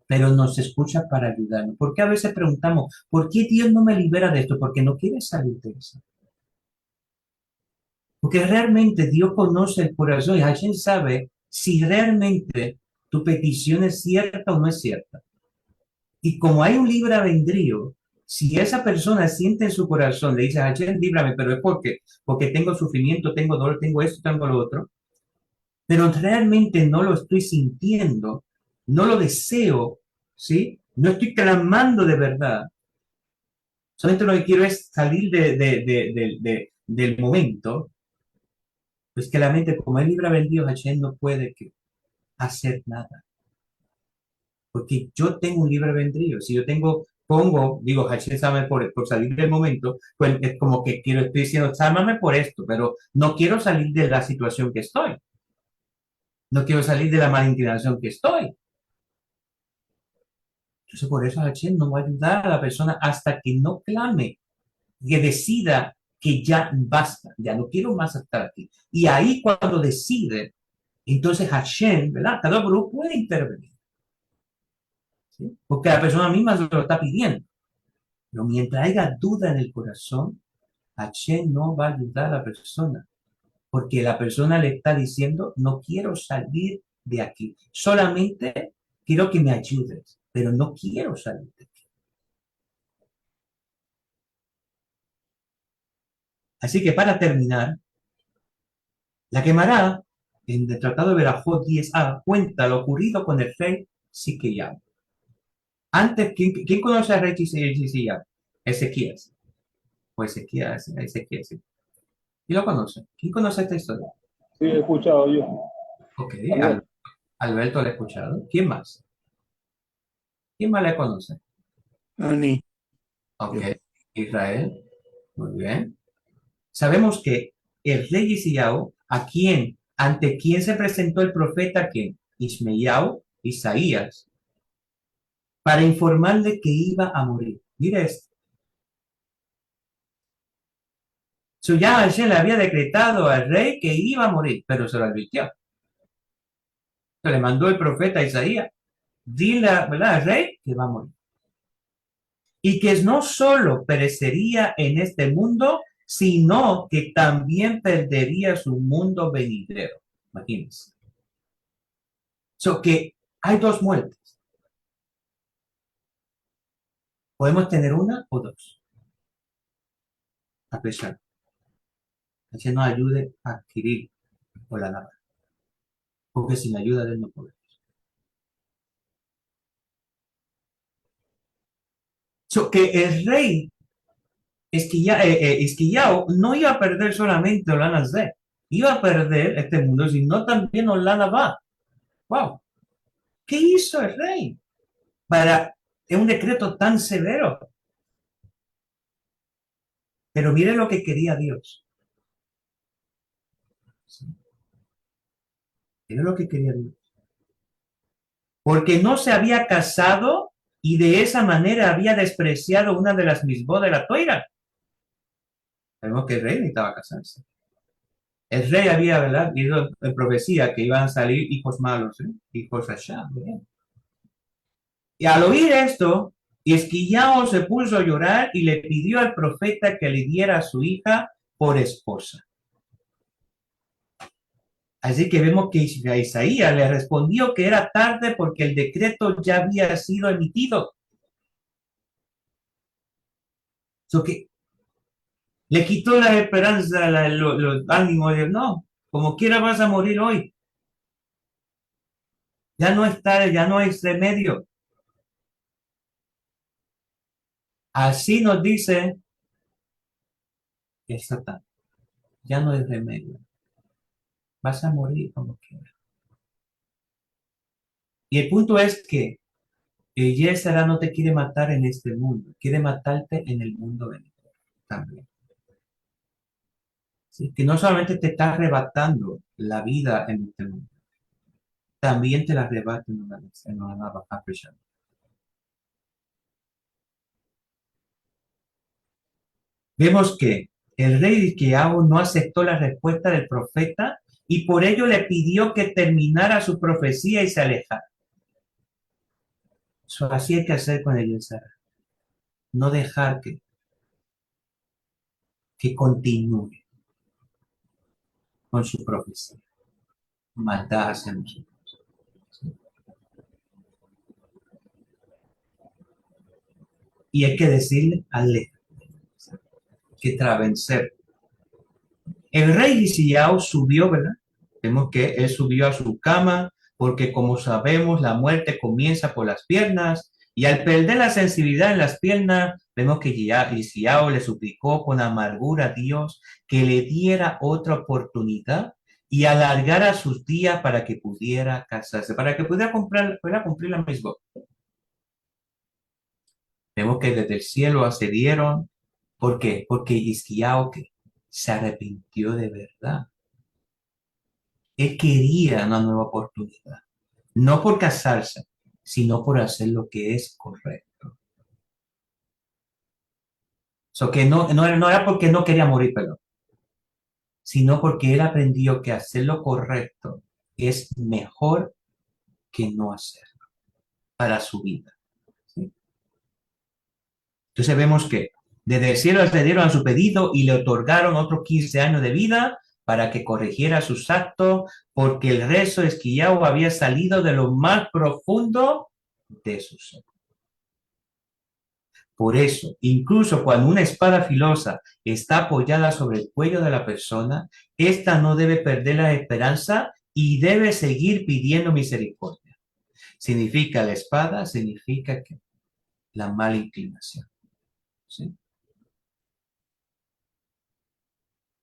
Speaker 3: pero nos escucha para ayudarnos. Porque a veces preguntamos, ¿por qué Dios no me libera de esto? Porque no quiere salir de eso. Porque realmente Dios conoce el corazón y Hashem sabe si realmente tu petición es cierta o no es cierta. Y como hay un libre albedrío, si esa persona siente en su corazón, le dice, Hashem, líbrame, pero es porque tengo sufrimiento, tengo dolor, tengo esto, tengo lo otro, pero realmente no lo estoy sintiendo, no lo deseo, ¿sí? No estoy clamando de verdad. Solamente lo que quiero es salir del momento. Pues que la mente, como es libre albedrío, Hashem no puede hacer nada. Porque yo tengo un libre albedrío. Si yo digo, Hashem, sálvame por salir del momento, pues es como que estoy diciendo, sálvame por esto, pero no quiero salir de la situación que estoy. No quiero salir de la mala inclinación que estoy. Entonces, por eso Hashem no va a ayudar a la persona hasta que no clame, que decida que ya basta, ya no quiero más estar aquí. Y ahí cuando decide, entonces Hashem, ¿verdad? Cada grupo puede intervenir. ¿Sí? Porque la persona misma se lo está pidiendo. Pero mientras haya duda en el corazón, Hashem no va a ayudar a la persona. Porque la persona le está diciendo, no quiero salir de aquí. Solamente quiero que me ayudes, pero no quiero salir de aquí. Así que para terminar, la Gemara en el Tratado de Berajot 10a cuenta lo ocurrido con el rey Siqueya. Antes, ¿quién conoce al rey Siqueya? Ezequías. Pues Ezequías, sí. ¿Quién lo conoce? ¿Quién conoce esta historia?
Speaker 4: Sí, he escuchado yo.
Speaker 3: Ok,
Speaker 4: También.
Speaker 3: Alberto lo ha escuchado. ¿Quién más? ¿Quién más le conoce?
Speaker 2: Ani,
Speaker 3: Ok,
Speaker 2: yo.
Speaker 3: Israel. Muy bien. Sabemos que el rey Isiao, ante quien se presentó el profeta, ¿quién? Ismeyao, Isaías, para informarle que iba a morir. Mira esto. Ya Hashem le había decretado al rey que iba a morir, pero se lo advirtió. Se le mandó el profeta Isaías, dile, ¿verdad?, al rey que va a morir. Y que no solo perecería en este mundo, sino que también perdería su mundo venidero. Imagínense. Que hay dos muertes. Podemos tener una o dos. A pesar. Que nos ayude a adquirir por la nada. Porque sin ayuda de él no podemos. Que el rey Esquillao no iba a perder solamente Olana Z, iba a perder este mundo, sino también Olana Va. ¡Wow! ¿Qué hizo el rey para un decreto tan severo? Pero mire lo que quería Dios. Mire lo que quería Dios. Porque no se había casado y de esa manera había despreciado una de las misbos de la toira. Sabemos que el rey necesitaba casarse. El rey había, ¿verdad?, visto en profecía que iban a salir hijos malos, hijos allá. Y al oír esto, Esquillao se puso a llorar y le pidió al profeta que le diera a su hija por esposa. Así que vemos que Isaías le respondió que era tarde porque el decreto ya había sido emitido. Que le quitó la esperanza, los ánimos de no, como quiera vas a morir hoy. Ya no es tarde, ya no hay remedio. Así nos dice el Satán. Ya no hay remedio. Vas a morir como quieras. Y el punto es que Yesera no te quiere matar en este mundo, quiere matarte en el mundo venidero también. ¿Sí? Que no solamente te está arrebatando la vida en este mundo, también te la arrebata en una nueva aflicción. Vemos que el rey Hisqueao no aceptó la respuesta del profeta y por ello le pidió que terminara su profecía y se alejara. Así hay que hacer con el Yesera. No dejar que continúe con su profecía. Maldad hacia nosotros. Y hay que decirle, aléjate, que tras vencer. El rey Hisqueao subió, ¿verdad? Vemos que él subió a su cama, porque como sabemos, la muerte comienza por las piernas, y al perder la sensibilidad en las piernas, vemos que Hisqueao le suplicó con amargura a Dios que le diera otra oportunidad y alargara sus días para que pudiera casarse, para que pudiera cumplir la misma. Vemos que desde el cielo accedieron. ¿Por qué? Porque Hisqueao se arrepintió de verdad. Él quería una nueva oportunidad. No por casarse, sino por hacer lo que es correcto. Que no era porque no quería morir, perdón, sino porque él aprendió que hacer lo correcto es mejor que no hacerlo para su vida. ¿Sí? Entonces vemos que desde el cielo accedieron a su pedido y le otorgaron otros 15 años de vida para que corrigiera sus actos, porque el rezo de Hisqueao había salido de lo más profundo de su ser. Por eso, incluso cuando una espada filosa está apoyada sobre el cuello de la persona, ésta no debe perder la esperanza y debe seguir pidiendo misericordia. Significa la espada, significa que la mala inclinación. ¿Sí?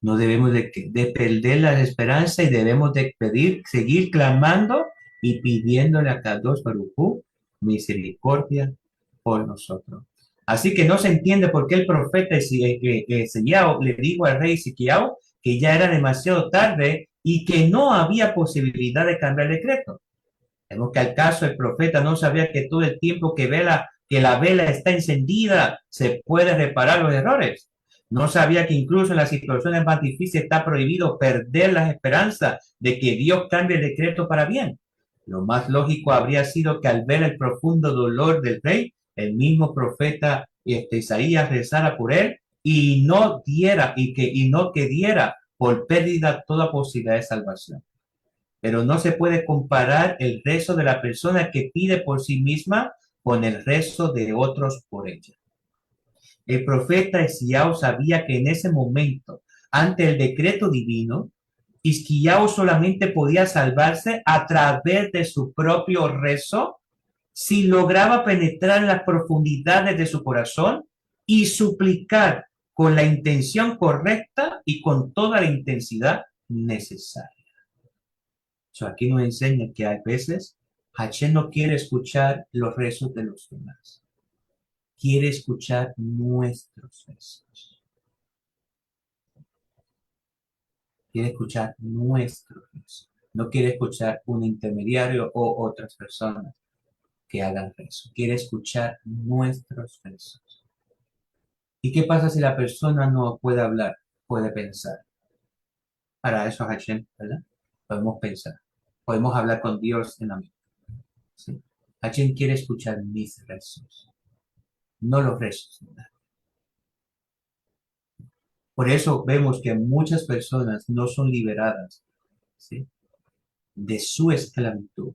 Speaker 3: No debemos de perder la esperanza y debemos de seguir clamando y pidiéndole a Kadosh Baruj Hu misericordia por nosotros. Así que no se entiende por qué el profeta Ezequiel le dijo al rey Ezequiel que ya era demasiado tarde y que no había posibilidad de cambiar el decreto. Vemos que al caso el profeta no sabía que todo el tiempo que la vela está encendida se puede reparar los errores. No sabía que incluso en las situaciones más difíciles está prohibido perder la esperanza de que Dios cambie el decreto para bien. Lo más lógico habría sido que al ver el profundo dolor del rey, el mismo profeta Isaías rezara por él y no diera por pérdida toda posibilidad de salvación. Pero no se puede comparar el rezo de la persona que pide por sí misma con el rezo de otros por ella. El profeta Hisqueao sabía que en ese momento, ante el decreto divino, Hisqueao solamente podía salvarse a través de su propio rezo si lograba penetrar en las profundidades de su corazón y suplicar con la intención correcta y con toda la intensidad necesaria. Aquí nos enseña que a veces Hashem no quiere escuchar los rezos de los demás, quiere escuchar nuestros rezos. Quiere escuchar nuestros rezos. No quiere escuchar un intermediario o otras personas que hagan rezo. Quiere escuchar nuestros rezos. ¿Y qué pasa si la persona no puede hablar? Puede pensar. Para eso Hashem, ¿verdad? Podemos pensar. Podemos hablar con Dios en la mente. ¿Sí? Hashem quiere escuchar mis rezos, no los rezos. ¿Verdad? Por eso vemos que muchas personas no son liberadas, ¿sí?, de su esclavitud,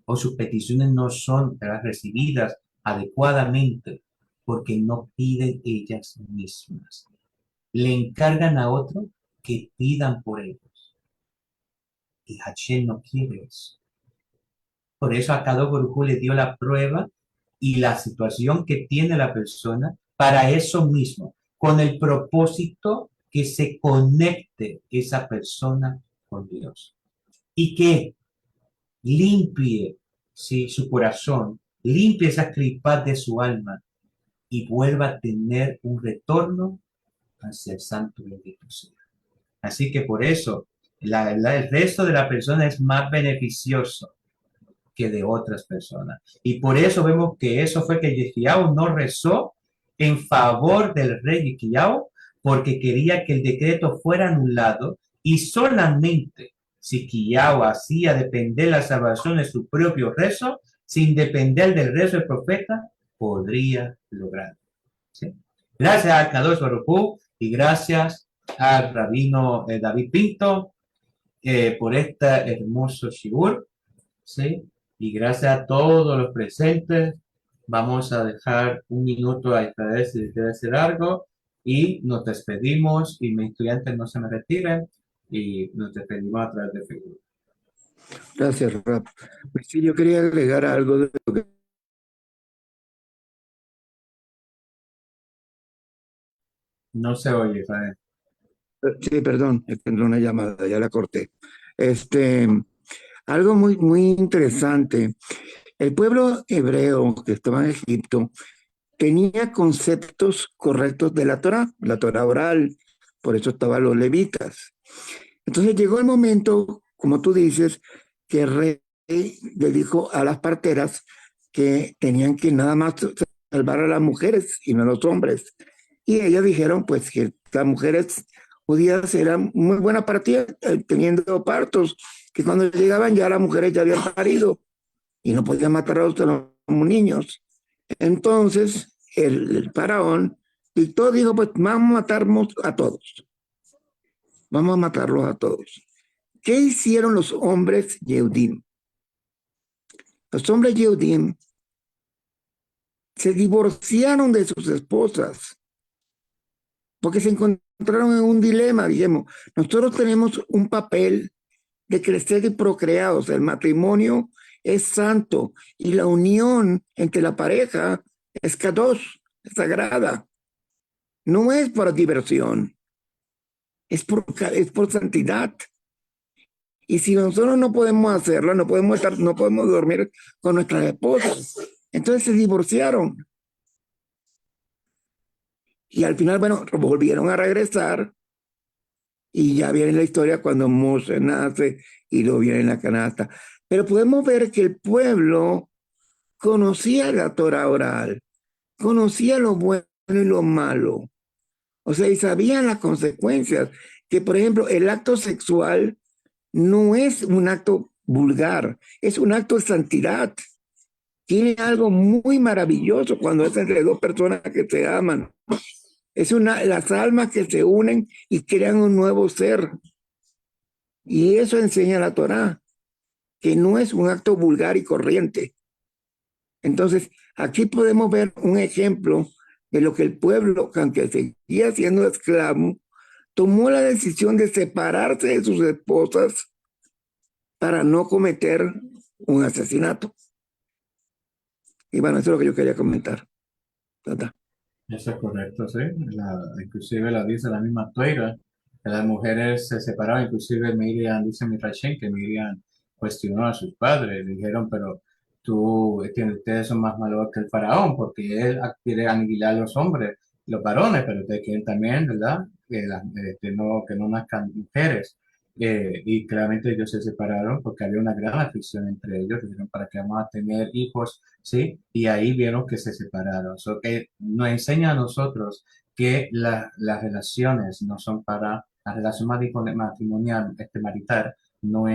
Speaker 3: o sus peticiones no son, ¿verdad?, recibidas adecuadamente porque no piden ellas mismas. Le encargan a otro que pidan por ellos. Y Hashem no quiere eso. Por eso a cada Baruj Hu le dio la prueba y la situación que tiene la persona para eso mismo, con el propósito que se conecte esa persona con Dios y que limpie, ¿sí?, su corazón, limpie esas clipas de su alma y vuelva a tener un retorno hacia el santo bendito sea. Así que por eso el resto de la persona es más beneficioso que de otras personas. Y por eso vemos que eso fue que Yehiyahu no rezó en favor del rey Yehiyahu, porque quería que el decreto fuera anulado y solamente si Yehiyahu hacía depender la salvación de su propio rezo, sin depender del rezo del profeta, podría lograrlo. ¿Sí? Gracias a Kadosh Baruj Hu y gracias al rabino David Pinto por este hermoso shiur, ¿sí? Y gracias a todos los presentes. Vamos a dejar un minuto a Israel si debe ser algo y nos despedimos y mis estudiantes no se me retiren y nos despedimos a través de Facebook.
Speaker 2: Gracias, Rap. Pues sí, yo quería agregar algo de lo que...
Speaker 1: No se oye, Israel.
Speaker 2: Sí, perdón, tendré una llamada, ya la corté. Algo muy, muy interesante. El pueblo hebreo que estaba en Egipto tenía conceptos correctos de la Torá oral, por eso estaban los levitas. Entonces llegó el momento, como tú dices, que el rey le dijo a las parteras que tenían que nada más salvar a las mujeres y no a los hombres. Y ellas dijeron pues que las mujeres judías eran muy buenas partidas, teniendo partos, que cuando llegaban ya las mujeres ya habían parido y no podían matar a los niños. Entonces el faraón dictó, dijo, pues vamos a matarnos a todos. Vamos a matarlos a todos. ¿Qué hicieron los hombres Yehudim? Los hombres Yehudim se divorciaron de sus esposas porque se encontraron en un dilema, digamos. Nosotros tenemos un papel de crecer y procrear, o sea, el matrimonio es santo y la unión entre la pareja es kadosh, es sagrada. No es por diversión, es por santidad. Y si nosotros no podemos hacerlo, no podemos dormir con nuestras esposas. Entonces se divorciaron. Y al final, bueno, volvieron a regresar. Y ya viene la historia cuando Moshe nace y lo viene en la canasta. Pero podemos ver que el pueblo conocía la Torah oral, conocía lo bueno y lo malo. O sea, y sabían las consecuencias. Que, por ejemplo, el acto sexual no es un acto vulgar, es un acto de santidad. Tiene algo muy maravilloso cuando es entre dos personas que se aman. Es las almas que se unen y crean un nuevo ser. Y eso enseña la Torá, que no es un acto vulgar y corriente. Entonces, aquí podemos ver un ejemplo de lo que el pueblo, aunque seguía siendo esclavo, tomó la decisión de separarse de sus esposas para no cometer un asesinato. Y bueno, eso es lo que yo quería comentar. ¿Verdad?
Speaker 1: Eso es correcto, sí. Inclusive la dice la misma Toira, que las mujeres se separaron, inclusive Miriam, dice Midrashim, que Miriam cuestionó a sus padres, dijeron, pero ustedes son más malos que el faraón, porque él quiere aniquilar a los hombres, los varones, pero ustedes quieren también, ¿verdad? Que no nazcan mujeres. Y claramente ellos se separaron porque había una gran aflicción entre ellos, dijeron, ¿para qué vamos a tener hijos? ¿Sí? Y ahí vieron que se separaron. So, que nos enseña a nosotros que las relaciones no son para, la relación matrimonial, marital, no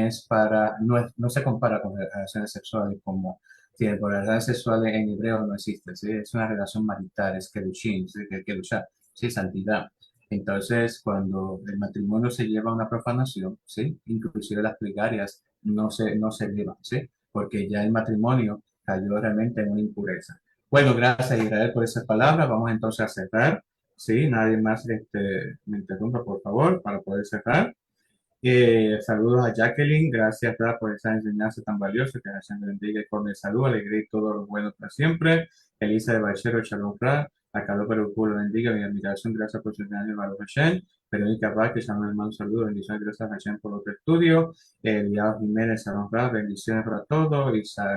Speaker 1: se compara con relaciones sexuales como, si por relaciones sexuales en hebreo no existe, ¿sí? Es una relación marital, es kedushin, ¿sí? Que luchar, ¿sí? Santidad. Entonces, cuando el matrimonio se lleva a una profanación, ¿sí? Inclusive las plegarias no se llevan, ¿sí? Porque ya el matrimonio cayó realmente en una impureza. Bueno, gracias Israel por esas palabras. Vamos entonces a cerrar. Sí, nadie más me interrumpa, por favor, para poder cerrar. Saludos a Jacqueline, gracias ¿verdad? Por esa enseñanza tan valiosa, que Hashem bendiga y con salud, alegría y todo lo bueno para siempre. Elisa de Bachero, Shalom Ra, a Carlos Perú, lo bendiga, mi admiración, gracias por su enseñanza, Baruch Hashem. Verónica Vázquez, Shalom hermano, saludos, bendiciones, gracias a Hashem por otro estudio. Eliab Jiménez, Shalom Ra, bendiciones para todos.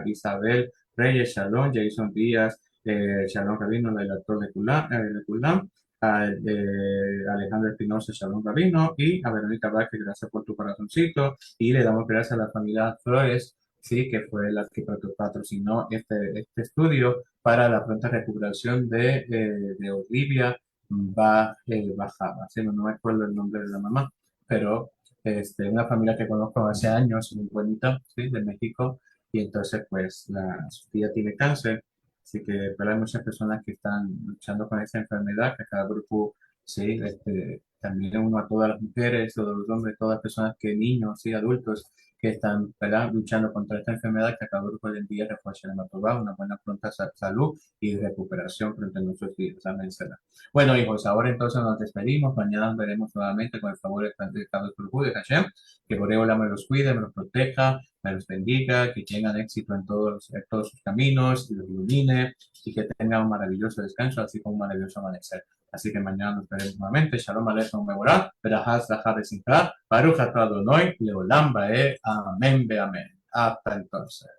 Speaker 1: Isabel Reyes, Shalom, Jason Díaz, Shalom Rabino, el actor de Kulam, a Alejandro Espinosa, Shalom Rabino, y a Verónica Vázquez, gracias por tu corazoncito, y le damos gracias a la familia Flores, sí, que fue la que patrocinó este estudio para la pronta recuperación de Olivia Bajaba, sí, no me acuerdo el nombre de la mamá, pero una familia que conozco hace años, muy bonita, sí, de México, y entonces pues su tía tiene cáncer. Así que pero hay muchas personas que están luchando con esta enfermedad, que cada grupo, sí, también uno a todas las mujeres, todos los hombres, todas las personas que niños y adultos que están ¿verdad? Luchando contra esta enfermedad, que cada grupo hoy en día refuerza una buena pronta salud y recuperación frente a nuestros hijos. Amén. Será. Bueno, hijos, ahora entonces nos despedimos. Mañana nos veremos nuevamente con el favor de cada grupo de Hashem. Que Boreola me los cuide, me los proteja, me los bendiga, que tengan éxito en todos sus caminos, y los ilumine, y que tengan un maravilloso descanso, así como un maravilloso amanecer. Así que mañana nos veremos nuevamente. Shalom Aleichem Mevorah, Berahaz Zahar Besimcha, Baruch Atah Adonai, Leolam Bae, Amén, Be Amén. Hasta entonces.